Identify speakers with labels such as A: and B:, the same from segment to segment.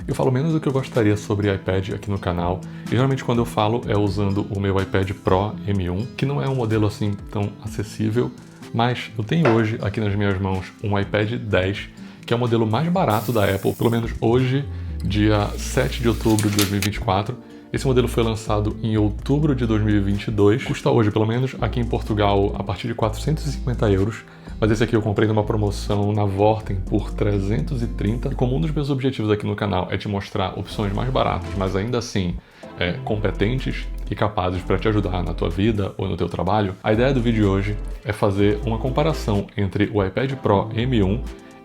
A: Eu falo menos do que eu gostaria sobre iPad aqui no canal, e geralmente quando eu falo é usando o meu iPad Pro M1, que não é um modelo assim tão acessível, mas eu tenho hoje aqui nas minhas mãos um iPad 10, que é o modelo mais barato da Apple, pelo menos hoje, dia 7 de outubro de 2024. Esse modelo foi lançado em outubro de 2022, custa hoje, pelo menos aqui em Portugal, a partir de 450 euros, mas esse aqui eu comprei numa promoção na Vorten por 330. E como um dos meus objetivos aqui no canal é te mostrar opções mais baratas, mas ainda assim competentes e capazes para te ajudar na tua vida ou no teu trabalho, a ideia do vídeo de hoje é fazer uma comparação entre o iPad Pro M1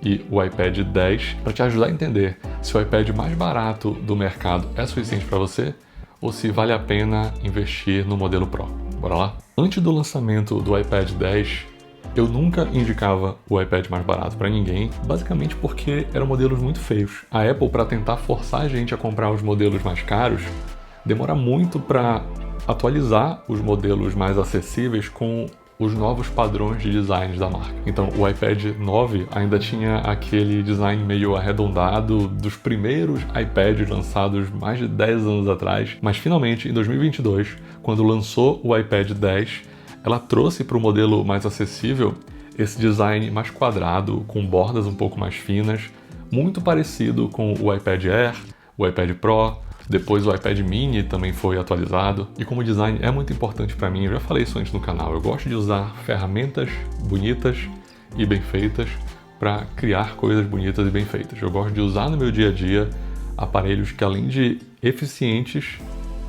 A: e o iPad 10 para te ajudar a entender se o iPad mais barato do mercado é suficiente para você ou se vale a pena investir no modelo Pro. Bora lá? Antes do lançamento do iPad 10, eu nunca indicava o iPad mais barato para ninguém, basicamente porque eram modelos muito feios. A Apple, para tentar forçar a gente a comprar os modelos mais caros, demora muito para atualizar os modelos mais acessíveis com os novos padrões de design da marca. Então, o iPad 9 ainda tinha aquele design meio arredondado dos primeiros iPads lançados mais de 10 anos atrás, mas finalmente, em 2022, quando lançou o iPad 10, ela trouxe para o modelo mais acessível esse design mais quadrado, com bordas um pouco mais finas, muito parecido com o iPad Air, o iPad Pro. Depois o iPad mini também foi atualizado. E como design é muito importante para mim, eu já falei isso antes no canal, eu gosto de usar ferramentas bonitas e bem feitas para criar coisas bonitas e bem feitas. Eu gosto de usar no meu dia a dia aparelhos que, além de eficientes,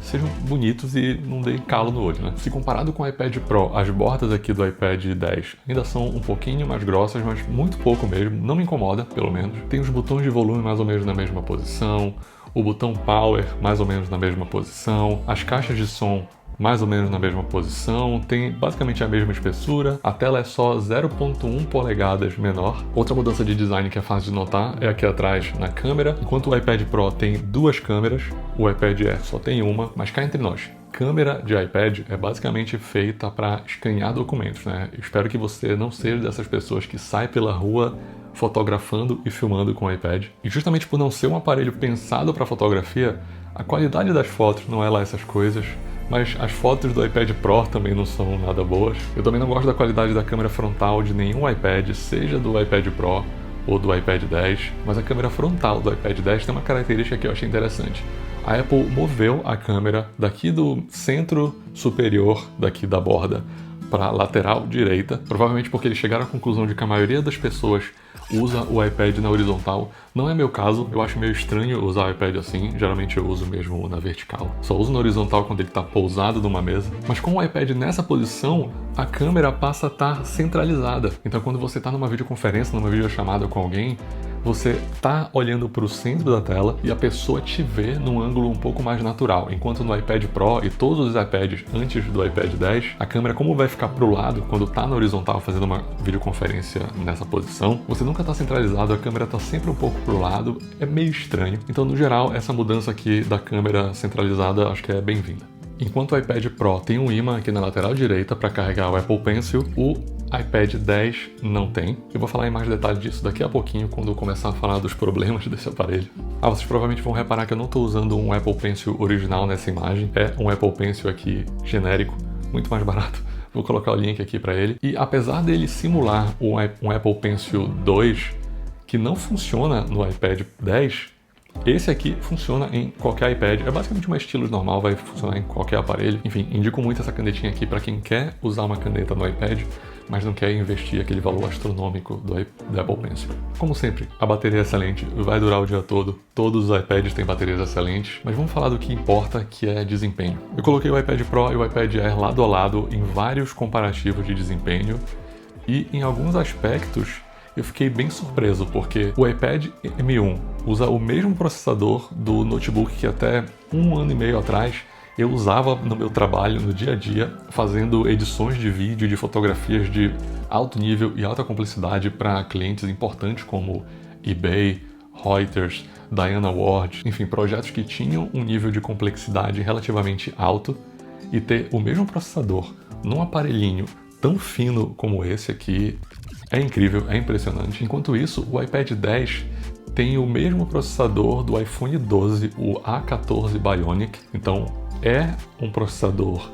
A: sejam bonitos e não deem calo no olho, né? Se comparado com o iPad Pro, as bordas aqui do iPad 10 ainda são um pouquinho mais grossas, mas muito pouco mesmo, não me incomoda, pelo menos. Tem os botões de volume mais ou menos na mesma posição, o botão Power mais ou menos na mesma posição, as caixas de som mais ou menos na mesma posição, tem basicamente a mesma espessura, a tela é só 0.1 polegadas menor. Outra mudança de design que é fácil de notar é aqui atrás na câmera. Enquanto o iPad Pro tem duas câmeras, o iPad Air só tem uma, mas cá entre nós, câmera de iPad é basicamente feita para escanear documentos, né? Eu espero que você não seja dessas pessoas que sai pela rua fotografando e filmando com o iPad. E justamente por não ser um aparelho pensado para fotografia, a qualidade das fotos não é lá essas coisas, mas as fotos do iPad Pro também não são nada boas. Eu também não gosto da qualidade da câmera frontal de nenhum iPad, seja do iPad Pro ou do iPad 10, mas a câmera frontal do iPad 10 tem uma característica que eu achei interessante. A Apple moveu a câmera daqui do centro superior, daqui da borda, para a lateral direita, provavelmente porque eles chegaram à conclusão de que a maioria das pessoas usa o iPad na horizontal. Não é meu caso, eu acho meio estranho usar o iPad assim, geralmente eu uso mesmo na vertical. Só uso na horizontal quando ele está pousado numa mesa. Mas com o iPad nessa posição, a câmera passa a estar centralizada. Então quando você está numa videoconferência, numa videochamada com alguém, você está olhando para o centro da tela e a pessoa te vê num ângulo um pouco mais natural. Enquanto no iPad Pro e todos os iPads antes do iPad 10, a câmera, como vai ficar para o lado quando está na horizontal fazendo uma videoconferência nessa posição, você nunca está centralizado, a câmera está sempre um pouco para o lado, é meio estranho. Então, no geral, essa mudança aqui da câmera centralizada acho que é bem-vinda. Enquanto o iPad Pro tem um ímã aqui na lateral direita para carregar o Apple Pencil, o iPad 10 não tem. Eu vou falar em mais detalhes disso daqui a pouquinho, quando eu começar a falar dos problemas desse aparelho. Vocês provavelmente vão reparar que eu não estou usando um Apple Pencil original nessa imagem. É um Apple Pencil aqui genérico, muito mais barato. Vou colocar o link aqui para ele. E apesar dele simular um Apple Pencil 2, que não funciona no iPad 10, esse aqui funciona em qualquer iPad, é basicamente uma stylus normal, vai funcionar em qualquer aparelho. Enfim, indico muito essa canetinha aqui para quem quer usar uma caneta no iPad, mas não quer investir aquele valor astronômico do Apple Pencil. Como sempre, a bateria é excelente, vai durar o dia todo, todos os iPads têm baterias excelentes, mas vamos falar do que importa, que é desempenho. Eu coloquei o iPad Pro e o iPad Air lado a lado em vários comparativos de desempenho, e em alguns aspectos eu fiquei bem surpreso, porque o iPad M1 usa o mesmo processador do notebook que até um ano e meio atrás eu usava no meu trabalho, no dia a dia, fazendo edições de vídeo e de fotografias de alto nível e alta complexidade para clientes importantes como eBay, Reuters, Diana Ward, enfim, projetos que tinham um nível de complexidade relativamente alto, e ter o mesmo processador num aparelhinho tão fino como esse aqui é incrível, é impressionante. Enquanto isso, o iPad 10 tem o mesmo processador do iPhone 12, o A14 Bionic. Então é um processador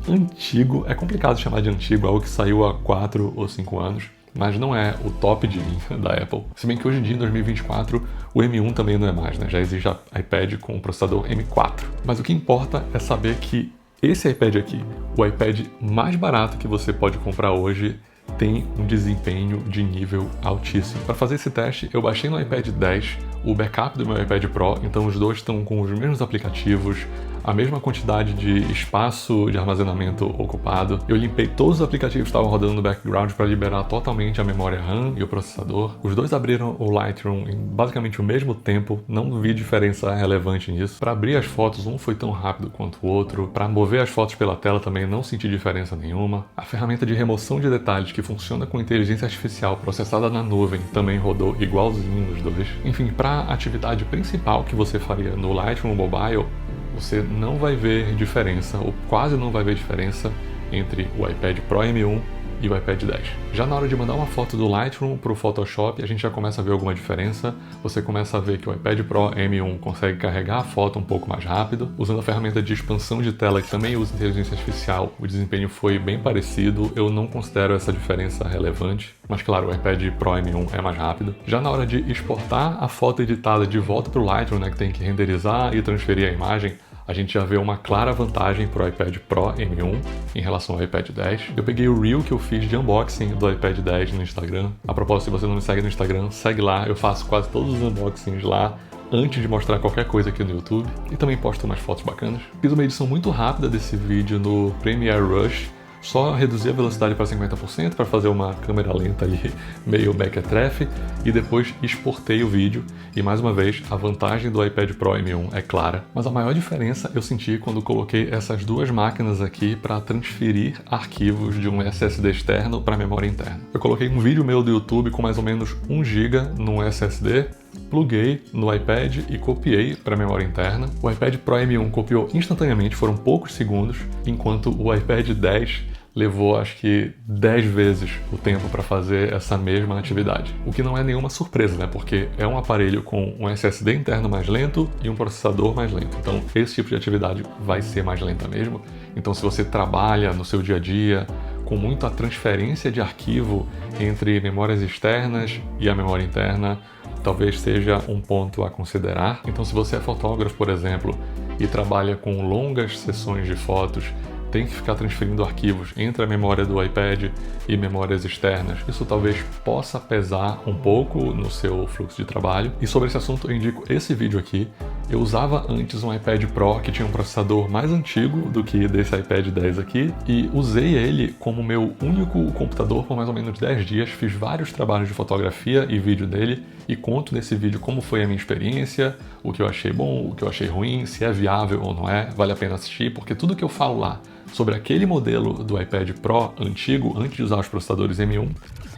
A: antigo, é complicado chamar de antigo, algo que saiu há 4 ou 5 anos, mas não é o top de linha da Apple. Se bem que hoje em dia, em 2024, o M1 também não é mais, né? Já existe iPad com o processador M4. Mas o que importa é saber que esse iPad aqui, o iPad mais barato que você pode comprar hoje, tem um desempenho de nível altíssimo. Para fazer esse teste, eu baixei no iPad 10 o backup do meu iPad Pro, então os dois estão com os mesmos aplicativos, a mesma quantidade de espaço de armazenamento ocupado. Eu limpei todos os aplicativos que estavam rodando no background para liberar totalmente a memória RAM e o processador. Os dois abriram o Lightroom em basicamente o mesmo tempo, não vi diferença relevante nisso. Para abrir as fotos, um foi tão rápido quanto o outro. Para mover as fotos pela tela também não senti diferença nenhuma. A ferramenta de remoção de detalhes, que funciona com inteligência artificial processada na nuvem, também rodou igualzinho nos dois. Enfim, para a atividade principal que você faria no Lightroom Mobile, você não vai ver diferença, ou quase não vai ver diferença entre o iPad Pro M1 e o iPad 10. Já na hora de mandar uma foto do Lightroom para o Photoshop, a gente já começa a ver alguma diferença. Você começa a ver que o iPad Pro M1 consegue carregar a foto um pouco mais rápido. Usando a ferramenta de expansão de tela, que também usa inteligência artificial, o desempenho foi bem parecido. Eu não considero essa diferença relevante, mas claro, o iPad Pro M1 é mais rápido. Já na hora de exportar a foto editada de volta para o Lightroom, né, que tem que renderizar e transferir a imagem, a gente já vê uma clara vantagem para o iPad Pro M1 em relação ao iPad 10. Eu peguei o reel que eu fiz de unboxing do iPad 10 no Instagram. A propósito, se você não me segue no Instagram, segue lá. Eu faço quase todos os unboxings lá antes de mostrar qualquer coisa aqui no YouTube. E também posto umas fotos bacanas. Fiz uma edição muito rápida desse vídeo no Premiere Rush. Só reduzi a velocidade para 50% para fazer uma câmera lenta ali, meio mequetrefe, e depois exportei o vídeo. E mais uma vez, a vantagem do iPad Pro M1 é clara, mas a maior diferença eu senti quando coloquei essas duas máquinas aqui para transferir arquivos de um SSD externo para a memória interna. Eu coloquei um vídeo meu do YouTube com mais ou menos 1 GB num SSD, pluguei no iPad e copiei para a memória interna. O iPad Pro M1 copiou instantaneamente, foram poucos segundos, enquanto o iPad 10 levou acho que 10 vezes o tempo para fazer essa mesma atividade. O que não é nenhuma surpresa, né? Porque é um aparelho com um SSD interno mais lento e um processador mais lento. Então, esse tipo de atividade vai ser mais lenta mesmo. Então, se você trabalha no seu dia a dia com muita transferência de arquivo entre memórias externas e a memória interna, talvez seja um ponto a considerar. Então, se você é fotógrafo, por exemplo, e trabalha com longas sessões de fotos, tem que ficar transferindo arquivos entre a memória do iPad e memórias externas. Isso talvez possa pesar um pouco no seu fluxo de trabalho. E sobre esse assunto eu indico esse vídeo aqui. Eu usava antes um iPad Pro que tinha um processador mais antigo do que desse iPad 10 aqui e usei ele como meu único computador por mais ou menos 10 dias. Fiz vários trabalhos de fotografia e vídeo dele e conto nesse vídeo como foi a minha experiência, o que eu achei bom, o que eu achei ruim, se é viável ou não é, vale a pena assistir, porque tudo que eu falo lá sobre aquele modelo do iPad Pro antigo, antes de usar os processadores M1,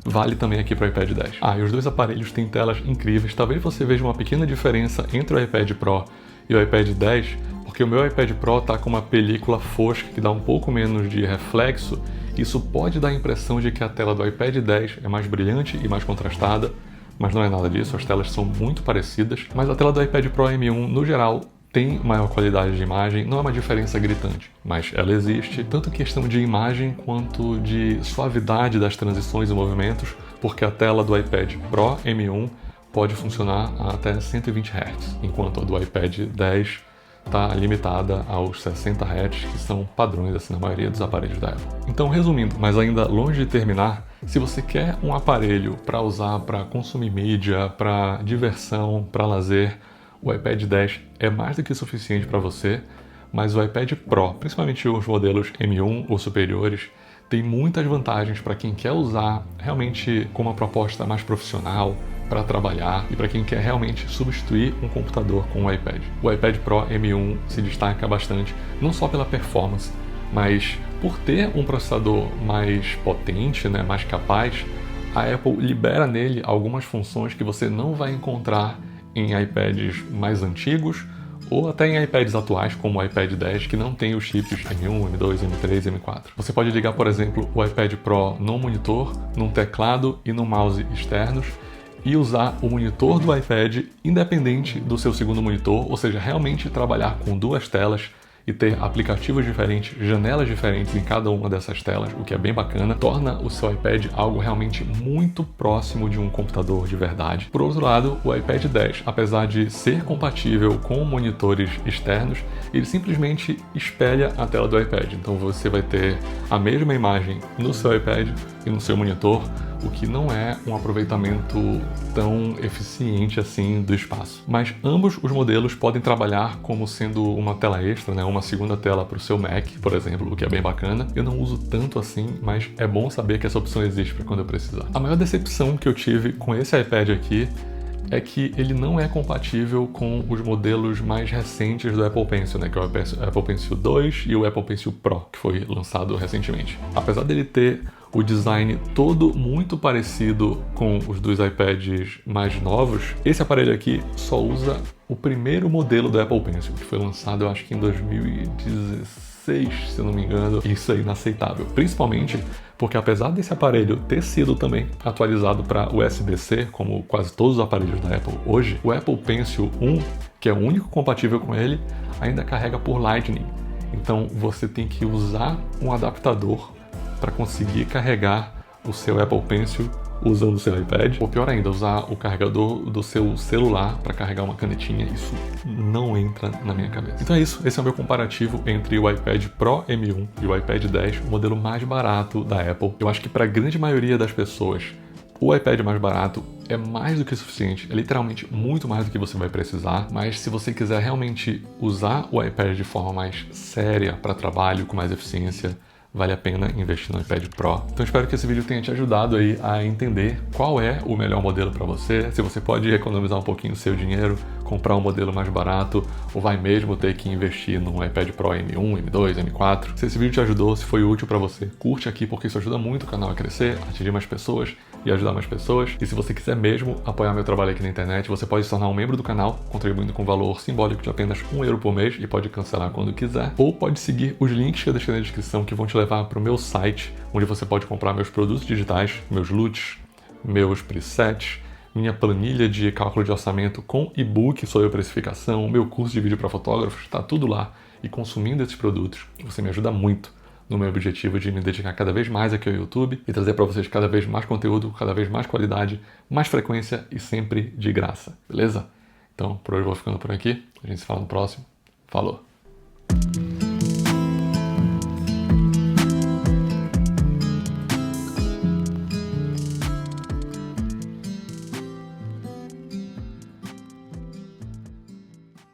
A: vale também aqui para o iPad 10. E os dois aparelhos têm telas incríveis. Talvez você veja uma pequena diferença entre o iPad Pro e o iPad 10, porque o meu iPad Pro está com uma película fosca que dá um pouco menos de reflexo. Isso pode dar a impressão de que a tela do iPad 10 é mais brilhante e mais contrastada, mas não é nada disso, as telas são muito parecidas. Mas a tela do iPad Pro M1, no geral, tem maior qualidade de imagem, não é uma diferença gritante, mas ela existe, tanto questão de imagem quanto de suavidade das transições e movimentos, porque a tela do iPad Pro M1 pode funcionar a até 120 Hz, enquanto a do iPad 10 está limitada aos 60 Hz, que são padrões assim, na maioria dos aparelhos da Apple. Então, resumindo, mas ainda longe de terminar, se você quer um aparelho para usar para consumir mídia, para diversão, para lazer, o iPad 10 é mais do que suficiente para você, mas o iPad Pro, principalmente os modelos M1 ou superiores, tem muitas vantagens para quem quer usar realmente com uma proposta mais profissional, para trabalhar e para quem quer realmente substituir um computador com um iPad. O iPad Pro M1 se destaca bastante, não só pela performance, mas por ter um processador mais potente, né, mais capaz. A Apple libera nele algumas funções que você não vai encontrar em iPads mais antigos ou até em iPads atuais, como o iPad 10, que não tem os chips M1, M2, M3 e M4. Você pode ligar, por exemplo, o iPad Pro no monitor, num teclado e no mouse externos e usar o monitor do iPad independente do seu segundo monitor, ou seja, realmente trabalhar com duas telas e ter aplicativos diferentes, janelas diferentes em cada uma dessas telas, o que é bem bacana, torna o seu iPad algo realmente muito próximo de um computador de verdade. Por outro lado, o iPad 10, apesar de ser compatível com monitores externos, ele simplesmente espelha a tela do iPad. Então você vai ter a mesma imagem no seu iPad e no seu monitor, o que não é um aproveitamento tão eficiente assim do espaço. Mas ambos os modelos podem trabalhar como sendo uma tela extra, né? Uma segunda tela para o seu Mac, por exemplo, o que é bem bacana. Eu não uso tanto assim, mas é bom saber que essa opção existe para quando eu precisar. A maior decepção que eu tive com esse iPad aqui é que ele não é compatível com os modelos mais recentes do Apple Pencil, né? Que é o Apple Pencil 2 e o Apple Pencil Pro, que foi lançado recentemente. Apesar dele ter o design todo muito parecido com os dos iPads mais novos, esse aparelho aqui só usa o primeiro modelo do Apple Pencil, que foi lançado, eu acho que em 2016, se eu não me engano. Isso é inaceitável, principalmente porque apesar desse aparelho ter sido também atualizado para USB-C, como quase todos os aparelhos da Apple hoje, o Apple Pencil 1, que é o único compatível com ele, ainda carrega por Lightning. Então você tem que usar um adaptador para conseguir carregar o seu Apple Pencil usando o seu iPad, ou pior ainda, usar o carregador do seu celular para carregar uma canetinha. Isso não entra na minha cabeça. Então é isso, esse é o meu comparativo entre o iPad Pro M1 e o iPad 10, o modelo mais barato da Apple. Eu acho que para a grande maioria das pessoas, o iPad mais barato é mais do que suficiente, é literalmente muito mais do que você vai precisar, mas se você quiser realmente usar o iPad de forma mais séria para trabalho, com mais eficiência, vale a pena investir no iPad Pro. Então espero que esse vídeo tenha te ajudado aí a entender qual é o melhor modelo para você, se você pode economizar um pouquinho o seu dinheiro, comprar um modelo mais barato, ou vai mesmo ter que investir num iPad Pro M1, M2, M4. Se esse vídeo te ajudou, se foi útil para você, curte aqui porque isso ajuda muito o canal a crescer, atingir mais pessoas e ajudar mais pessoas. E se você quiser mesmo apoiar meu trabalho aqui na internet, você pode se tornar um membro do canal, contribuindo com um valor simbólico de apenas €1 por mês e pode cancelar quando quiser, ou pode seguir os links que eu deixei na descrição que vão te levar para o meu site, onde você pode comprar meus produtos digitais, meus LUTs, meus presets, minha planilha de cálculo de orçamento com e-book sobre precificação, meu curso de vídeo para fotógrafos, está tudo lá. E consumindo esses produtos, você me ajuda muito no meu objetivo de me dedicar cada vez mais aqui ao YouTube e trazer para vocês cada vez mais conteúdo, cada vez mais qualidade, mais frequência e sempre de graça, beleza? Então, por hoje eu vou ficando por aqui. A gente se fala no próximo. Falou!